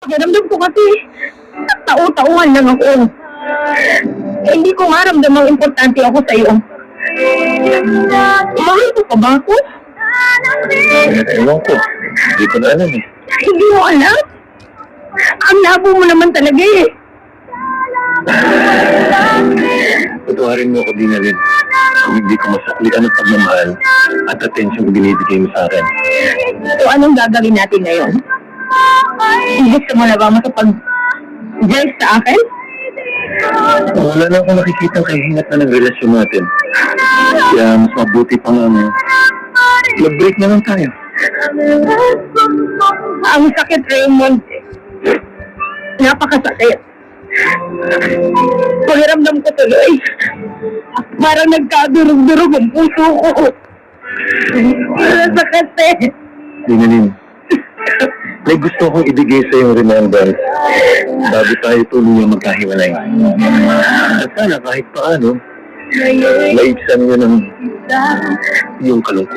Pakiramdam ko kasi, tao-tauhan lang ako. Hindi ko nga ramdamang importante ako sa'yo. Mahal mo pa ba ako? Ewan ko. Hindi ko na alam eh. Hindi mo alam? Ang labo mo naman talaga eh. Patuharin mo ako din na rin kung hindi ko masaklian ng pagmamahal at atensyon binibigay mo sa akin. So anong gagawin natin ngayon? Gusto mo na ba makapag-drive sa akin? Wala na akong nakikita ang kahingat na ng relasyon natin. Kaya mas mabuti pa nga mag-break na lang tayo. Ang sakit, Raymond. Napakasakit. Pakiramdam ko tuloy. Parang nagkadurog-durog ang puso ko. Sakit eh. Dinalin, may gusto kong ibigay sa iyong remembrance bago tayo tuluyang magkahiwalay. At sana kahit paano, maibsan yun ang iyong kalungkot.